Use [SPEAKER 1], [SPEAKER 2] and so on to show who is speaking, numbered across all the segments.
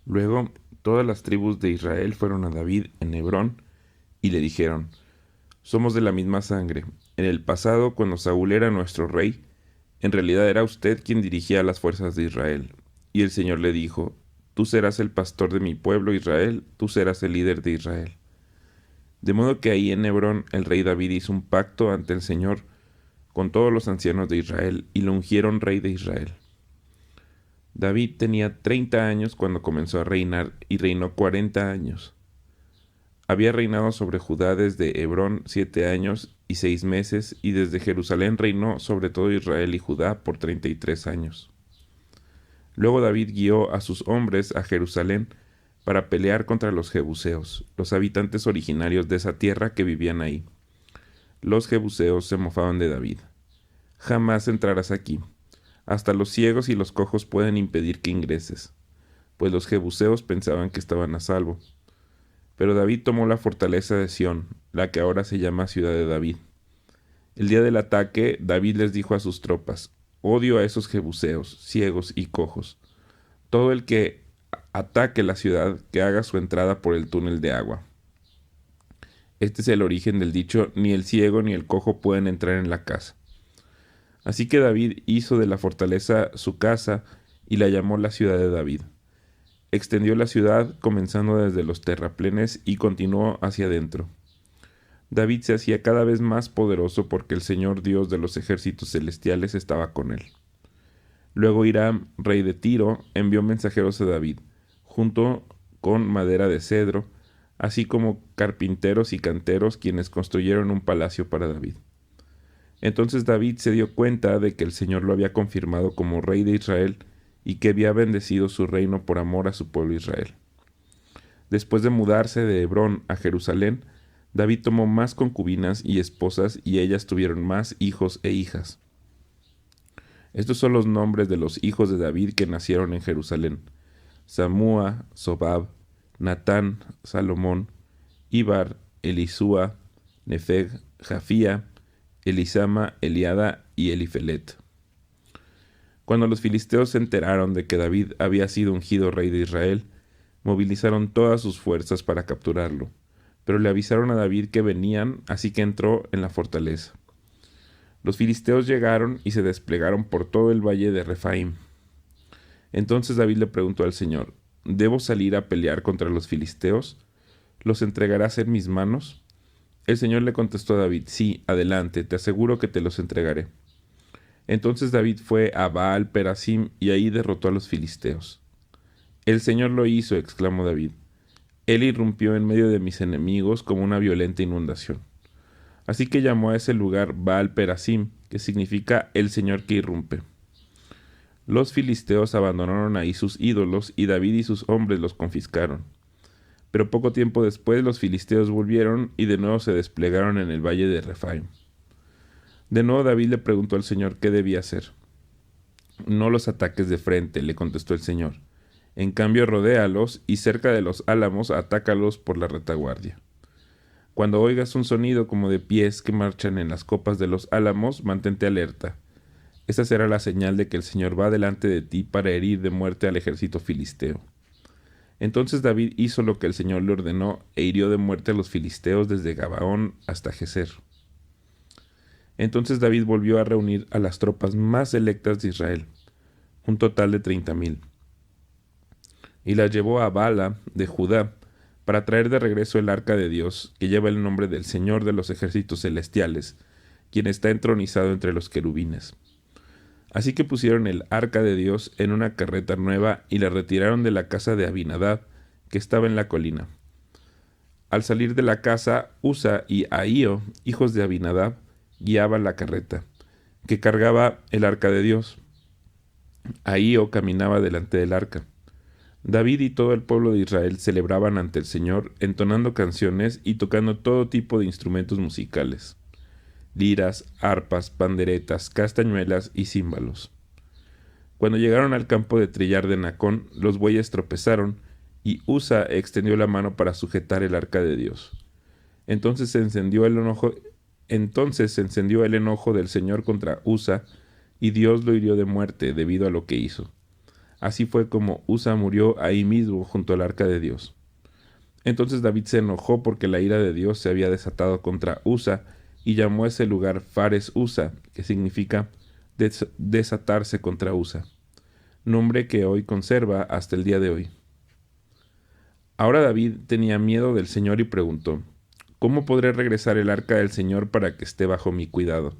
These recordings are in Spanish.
[SPEAKER 1] Luego todas las tribus de Israel fueron a David en Hebrón y le dijeron: Somos de la misma sangre. En el pasado, cuando Saúl era nuestro rey, en realidad era usted quien dirigía las fuerzas de Israel. Y el Señor le dijo: Tú serás el pastor de mi pueblo Israel, tú serás el líder de Israel. De modo que ahí en Hebrón el rey David hizo un pacto ante el Señor con todos los ancianos de Israel y lo ungieron rey de Israel. David tenía 30 años cuando comenzó a reinar y reinó 40 años. Había reinado sobre Judá desde Hebrón 7 años y 6 meses, y desde Jerusalén reinó sobre todo Israel y Judá por 33 años. Luego David guió a sus hombres a Jerusalén para pelear contra los jebuseos, los habitantes originarios de esa tierra que vivían ahí. Los jebuseos se mofaban de David. Jamás entrarás aquí. Hasta los ciegos y los cojos pueden impedir que ingreses, pues los jebuseos pensaban que estaban a salvo. Pero David tomó la fortaleza de Sión, la que ahora se llama Ciudad de David. El día del ataque, David les dijo a sus tropas: Odio a esos jebuseos, ciegos y cojos. Todo el que ataque la ciudad, que haga su entrada por el túnel de agua. Este es el origen del dicho: ni el ciego ni el cojo pueden entrar en la casa. Así que David hizo de la fortaleza su casa y la llamó la ciudad de David. Extendió la ciudad comenzando desde los terraplenes y continuó hacia adentro. David se hacía cada vez más poderoso porque el Señor Dios de los ejércitos celestiales estaba con él. Luego Hiram, rey de Tiro, envió mensajeros a David, junto con madera de cedro, así como carpinteros y canteros, quienes construyeron un palacio para David. Entonces David se dio cuenta de que el Señor lo había confirmado como rey de Israel y que había bendecido su reino por amor a su pueblo Israel. Después de mudarse de Hebrón a Jerusalén, David tomó más concubinas y esposas, y ellas tuvieron más hijos e hijas. Estos son los nombres de los hijos de David que nacieron en Jerusalén: Samúa, Sobab, Natán, Salomón, Ibar, Elisúa, Nefeg, Jafía, Elisama, Eliada y Elifelet. Cuando los filisteos se enteraron de que David había sido ungido rey de Israel, movilizaron todas sus fuerzas para capturarlo, pero le avisaron a David que venían, así que entró en la fortaleza. Los filisteos llegaron y se desplegaron por todo el valle de Refaim. Entonces David le preguntó al Señor: ¿Debo salir a pelear contra los filisteos? ¿Los entregarás en mis manos? El Señor le contestó a David: Sí, adelante, te aseguro que te los entregaré. Entonces David fue a Baal Perasim y ahí derrotó a los filisteos. El Señor lo hizo, exclamó David. Él irrumpió en medio de mis enemigos como una violenta inundación. Así que llamó a ese lugar Baal Perasim, que significa el Señor que irrumpe. Los filisteos abandonaron ahí sus ídolos y David y sus hombres los confiscaron. Pero poco tiempo después los filisteos volvieron y de nuevo se desplegaron en el valle de Refaim. De nuevo David le preguntó al Señor qué debía hacer. No los ataques de frente, le contestó el Señor. En cambio, rodéalos y cerca de los álamos atácalos por la retaguardia. Cuando oigas un sonido como de pies que marchan en las copas de los álamos, mantente alerta. Esta será la señal de que el Señor va delante de ti para herir de muerte al ejército filisteo. Entonces David hizo lo que el Señor le ordenó e hirió de muerte a los filisteos desde Gabaón hasta Geser. Entonces David volvió a reunir a las tropas más selectas de Israel, un total de 30,000, y las llevó a Bala de Judá para traer de regreso el arca de Dios, que lleva el nombre del Señor de los ejércitos celestiales, quien está entronizado entre los querubines. Así que pusieron el arca de Dios en una carreta nueva y la retiraron de la casa de Abinadab, que estaba en la colina. Al salir de la casa, Usa y Ahío, hijos de Abinadab, guiaban la carreta, que cargaba el arca de Dios. Ahío caminaba delante del arca. David y todo el pueblo de Israel celebraban ante el Señor, entonando canciones y tocando todo tipo de instrumentos musicales: liras, arpas, panderetas, castañuelas y címbalos. Cuando llegaron al campo de trillar de Nacón, los bueyes tropezaron y Usa extendió la mano para sujetar el arca de Dios. Entonces se encendió el enojo del Señor contra Usa, y Dios lo hirió de muerte debido a lo que hizo. Así fue como Usa murió ahí mismo junto al arca de Dios. Entonces David se enojó porque la ira de Dios se había desatado contra Usa y llamó a ese lugar Fares Usa, que significa desatarse contra Usa, nombre que hoy conserva hasta el día de hoy. Ahora David tenía miedo del Señor y preguntó: ¿Cómo podré regresar el arca del Señor para que esté bajo mi cuidado?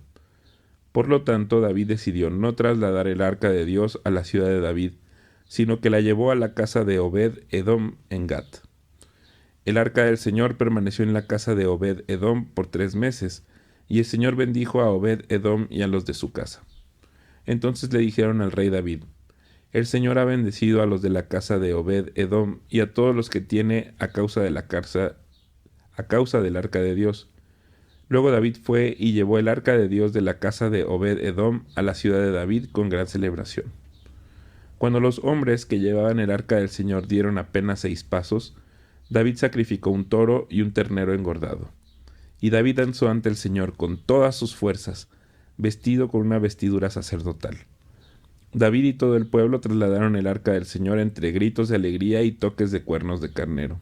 [SPEAKER 1] Por lo tanto, David decidió no trasladar el arca de Dios a la ciudad de David, sino que la llevó a la casa de Obed-Edom en Gat. El arca del Señor permaneció en la casa de Obed-Edom por 3 meses, y el Señor bendijo a Obed-Edom y a los de su casa. Entonces le dijeron al rey David: El Señor ha bendecido a los de la casa de Obed-Edom y a todos los que tiene a causa del arca de Dios. Luego David fue y llevó el arca de Dios de la casa de Obed-Edom a la ciudad de David con gran celebración. Cuando los hombres que llevaban el arca del Señor dieron apenas 6 pasos, David sacrificó un toro y un ternero engordado. Y David danzó ante el Señor con todas sus fuerzas, vestido con una vestidura sacerdotal. David y todo el pueblo trasladaron el arca del Señor entre gritos de alegría y toques de cuernos de carnero.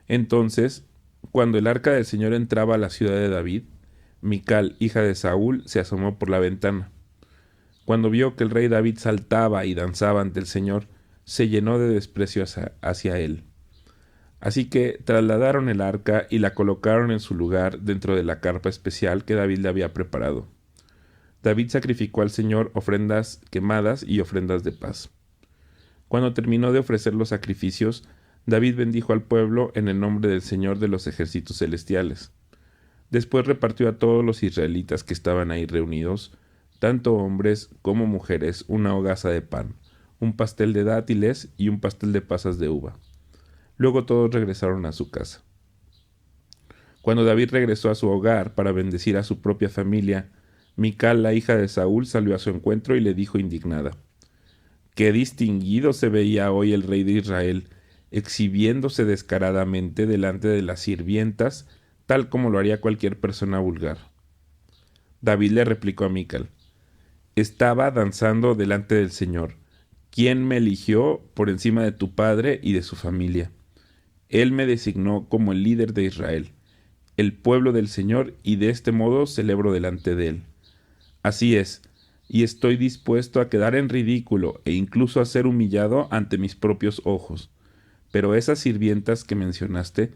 [SPEAKER 1] Entonces, cuando el arca del Señor entraba a la ciudad de David, Mical, hija de Saúl, se asomó por la ventana. Cuando vio que el rey David saltaba y danzaba ante el Señor, se llenó de desprecio hacia él. Así que trasladaron el arca y la colocaron en su lugar dentro de la carpa especial que David le había preparado. David sacrificó al Señor ofrendas quemadas y ofrendas de paz. Cuando terminó de ofrecer los sacrificios, David bendijo al pueblo en el nombre del Señor de los ejércitos celestiales. Después repartió a todos los israelitas que estaban ahí reunidos, tanto hombres como mujeres, una hogaza de pan, un pastel de dátiles y un pastel de pasas de uva. Luego todos regresaron a su casa. Cuando David regresó a su hogar para bendecir a su propia familia, Mical, la hija de Saúl, salió a su encuentro y le dijo indignada: «Qué distinguido se veía hoy el rey de Israel, exhibiéndose descaradamente delante de las sirvientas, tal como lo haría cualquier persona vulgar». David le replicó a Mical: «Estaba danzando delante del Señor, quien me eligió por encima de tu padre y de su familia. Él me designó como el líder de Israel, el pueblo del Señor, y de este modo celebro delante de él. Así es, y estoy dispuesto a quedar en ridículo e incluso a ser humillado ante mis propios ojos. Pero esas sirvientas que mencionaste,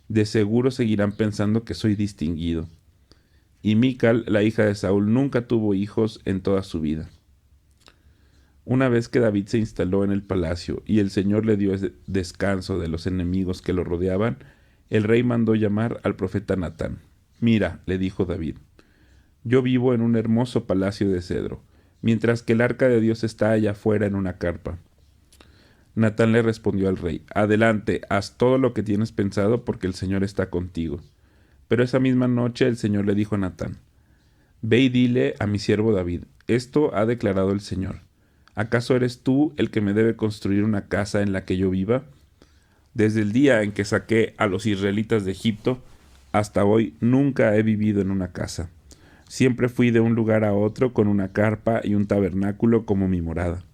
[SPEAKER 1] de seguro seguirán pensando que soy distinguido». Y Mical, la hija de Saúl, nunca tuvo hijos en toda su vida. Una vez que David se instaló en el palacio y el Señor le dio descanso de los enemigos que lo rodeaban, el rey mandó llamar al profeta Natán. «Mira», le dijo David, «yo vivo en un hermoso palacio de cedro, mientras que el arca de Dios está allá afuera en una carpa». Natán le respondió al rey: «Adelante, haz todo lo que tienes pensado, porque el Señor está contigo». Pero esa misma noche el Señor le dijo a Natán: «Ve y dile a mi siervo David, esto ha declarado el Señor. ¿Acaso eres tú el que me debe construir una casa en la que yo viva? Desde el día en que saqué a los israelitas de Egipto hasta hoy nunca he vivido en una casa. Siempre fui de un lugar a otro con una carpa y un tabernáculo como mi morada.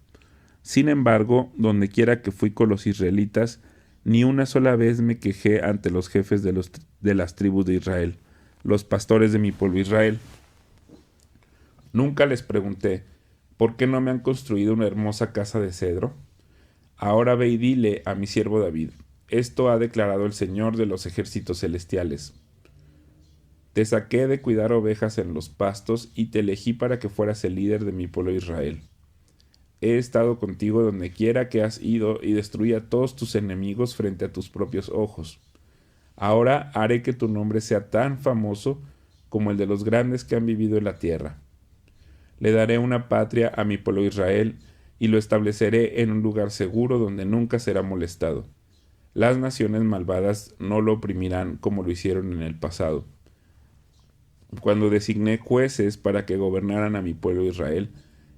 [SPEAKER 1] Sin embargo, donde quiera que fui con los israelitas, ni una sola vez me quejé ante los jefes de las tribus de Israel, los pastores de mi pueblo Israel. Nunca les pregunté: ¿por qué no me han construido una hermosa casa de cedro? Ahora ve y dile a mi siervo David, esto ha declarado el Señor de los ejércitos celestiales. Te saqué de cuidar ovejas en los pastos y te elegí para que fueras el líder de mi pueblo Israel. He estado contigo donde quiera que has ido y destruí a todos tus enemigos frente a tus propios ojos. Ahora haré que tu nombre sea tan famoso como el de los grandes que han vivido en la tierra. Le daré una patria a mi pueblo Israel y lo estableceré en un lugar seguro donde nunca será molestado. Las naciones malvadas no lo oprimirán como lo hicieron en el pasado. Cuando designé jueces para que gobernaran a mi pueblo Israel,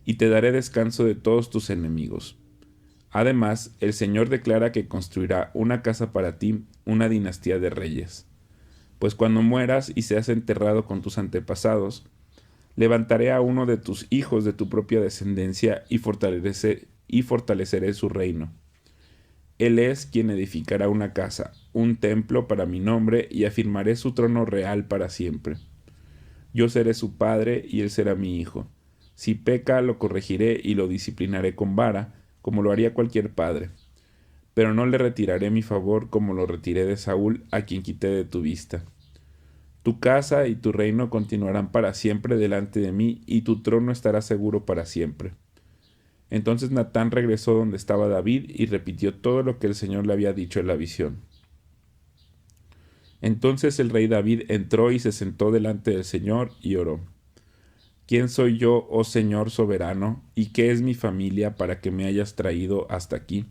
[SPEAKER 1] y te daré descanso de todos tus enemigos. Además, el Señor declara que construirá una casa para ti, una dinastía de reyes. Pues cuando mueras y seas enterrado con tus antepasados, levantaré a uno de tus hijos de tu propia descendencia y y fortaleceré su reino. Él es quien edificará una casa, un templo para mi nombre, y afirmaré su trono real para siempre. Yo seré su padre y él será mi hijo. Si peca, lo corregiré y lo disciplinaré con vara, como lo haría cualquier padre. Pero no le retiraré mi favor como lo retiré de Saúl, a quien quité de tu vista. Tu casa y tu reino continuarán para siempre delante de mí, y tu trono estará seguro para siempre. Entonces Natán regresó donde estaba David y repitió todo lo que el Señor le había dicho en la visión. Entonces el rey David entró y se sentó delante del Señor y oró. ¿Quién soy yo, oh Señor soberano, y qué es mi familia para que me hayas traído hasta aquí?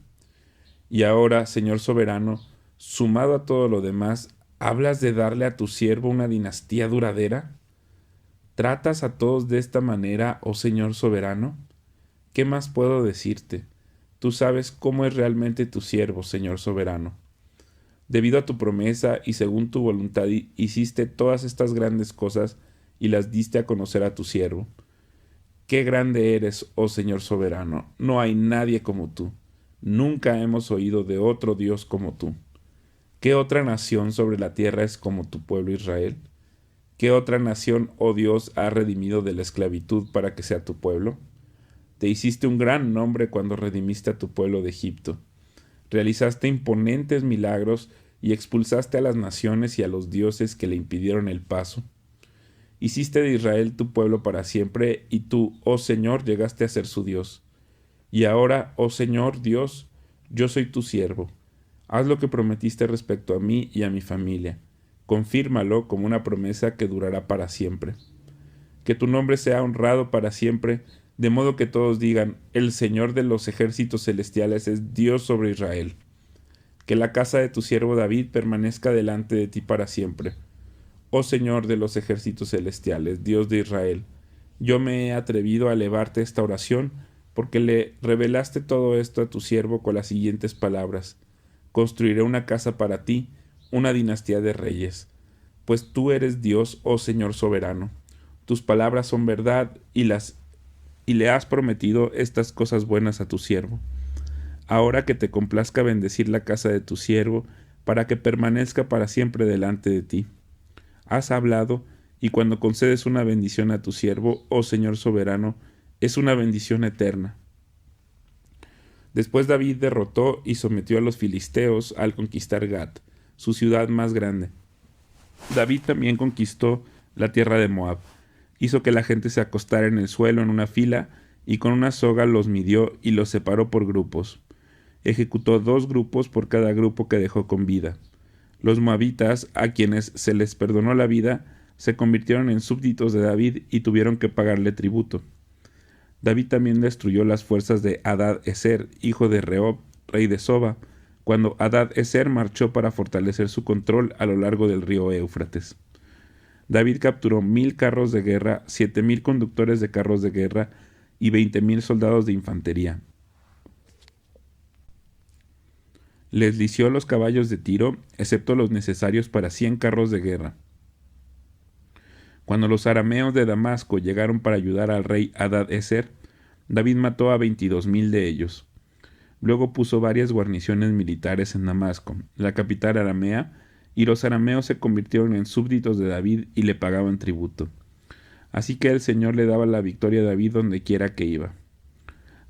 [SPEAKER 1] Y ahora, Señor soberano, sumado a todo lo demás, ¿hablas de darle a tu siervo una dinastía duradera? ¿Tratas a todos de esta manera, oh Señor soberano? ¿Qué más puedo decirte? Tú sabes cómo es realmente tu siervo, Señor soberano. Debido a tu promesa y según tu voluntad hiciste todas estas grandes cosas y las diste a conocer a tu siervo. Qué grande eres, oh Señor soberano, no hay nadie como tú. Nunca hemos oído de otro Dios como tú. ¿Qué otra nación sobre la tierra es como tu pueblo Israel? ¿Qué otra nación, oh Dios, ha redimido de la esclavitud para que sea tu pueblo? Te hiciste un gran nombre cuando redimiste a tu pueblo de Egipto. Realizaste imponentes milagros y expulsaste a las naciones y a los dioses que le impidieron el paso. Hiciste de Israel tu pueblo para siempre, y tú, oh Señor, llegaste a ser su Dios. Y ahora, oh Señor Dios, yo soy tu siervo. Haz lo que prometiste respecto a mí y a mi familia. Confírmalo como una promesa que durará para siempre. Que tu nombre sea honrado para siempre, de modo que todos digan, el Señor de los ejércitos celestiales es Dios sobre Israel. Que la casa de tu siervo David permanezca delante de ti para siempre. Oh Señor de los ejércitos celestiales, Dios de Israel, yo me he atrevido a elevarte esta oración, porque le revelaste todo esto a tu siervo con las siguientes palabras. Construiré una casa para ti, una dinastía de reyes. Pues tú eres Dios, oh Señor soberano. Tus palabras son verdad y le has prometido estas cosas buenas a tu siervo. Ahora que te complazca bendecir la casa de tu siervo, para que permanezca para siempre delante de ti. Has hablado, y cuando concedes una bendición a tu siervo, oh Señor soberano, es una bendición eterna. Después David derrotó y sometió a los filisteos al conquistar Gat, su ciudad más grande. David también conquistó la tierra de Moab. Hizo que la gente se acostara en el suelo en una fila, y con una soga los midió y los separó por grupos. Ejecutó 2 grupos por cada grupo que dejó con vida. Los moabitas, a quienes se les perdonó la vida, se convirtieron en súbditos de David y tuvieron que pagarle tributo. David también destruyó las fuerzas de Hadad-ezer, hijo de Rehob, rey de Soba, cuando Hadad-ezer marchó para fortalecer su control a lo largo del río Éufrates. David capturó 1000 carros de guerra, 7000 conductores de carros de guerra y 20,000 soldados de infantería. Les lició los caballos de Tiro, excepto los necesarios para 100 carros de guerra. Cuando los arameos de Damasco llegaron para ayudar al rey Hadad-ezer, David mató a 22,000 de ellos. Luego puso varias guarniciones militares en Damasco, la capital aramea, y los arameos se convirtieron en súbditos de David y le pagaban tributo. Así que el Señor le daba la victoria a David donde quiera que iba.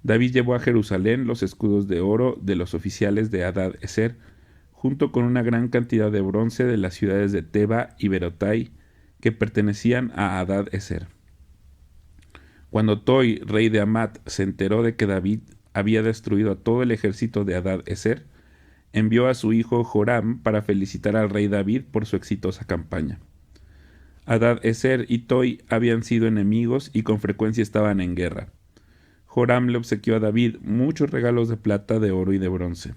[SPEAKER 1] David llevó a Jerusalén los escudos de oro de los oficiales de Hadad-ezer, junto con una gran cantidad de bronce de las ciudades de Teba y Berotai, que pertenecían a Hadad-ezer. Cuando Toi, rey de Amat, se enteró de que David había destruido a todo el ejército de Hadad-ezer, envió a su hijo Joram para felicitar al rey David por su exitosa campaña. Hadad-ezer y Toi habían sido enemigos y con frecuencia estaban en guerra. Joram le obsequió a David muchos regalos de plata, de oro y de bronce.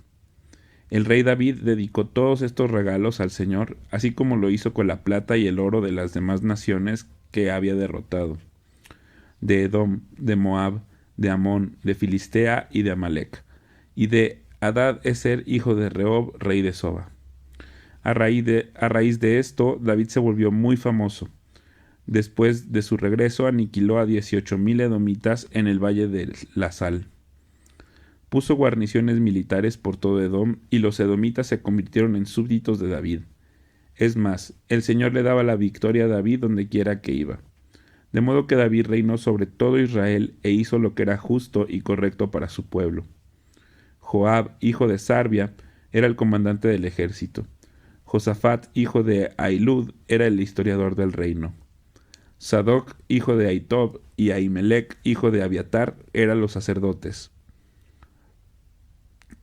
[SPEAKER 1] El rey David dedicó todos estos regalos al Señor, así como lo hizo con la plata y el oro de las demás naciones que había derrotado, de Edom, de Moab, de Amón, de Filistea y de Amalec, y de Hadad-ezer, hijo de Rehob, rey de Soba. A raíz de esto, David se volvió muy famoso. Después de su regreso, aniquiló a 18,000 edomitas en el valle de la Sal. Puso guarniciones militares por todo Edom y los edomitas se convirtieron en súbditos de David. Es más, el Señor le daba la victoria a David donde quiera que iba. De modo que David reinó sobre todo Israel e hizo lo que era justo y correcto para su pueblo. Joab, hijo de Sarvia, era el comandante del ejército. Josafat, hijo de Ahilud, era el historiador del reino. Sadoc, hijo de Ahitob, y Ahimelech, hijo de Abiatar, eran los sacerdotes.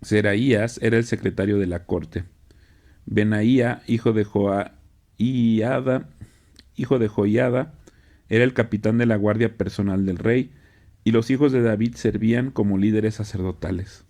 [SPEAKER 1] Seraías era el secretario de la corte. Benaía, hijo de Joiada, era el capitán de la guardia personal del rey, y los hijos de David servían como líderes sacerdotales.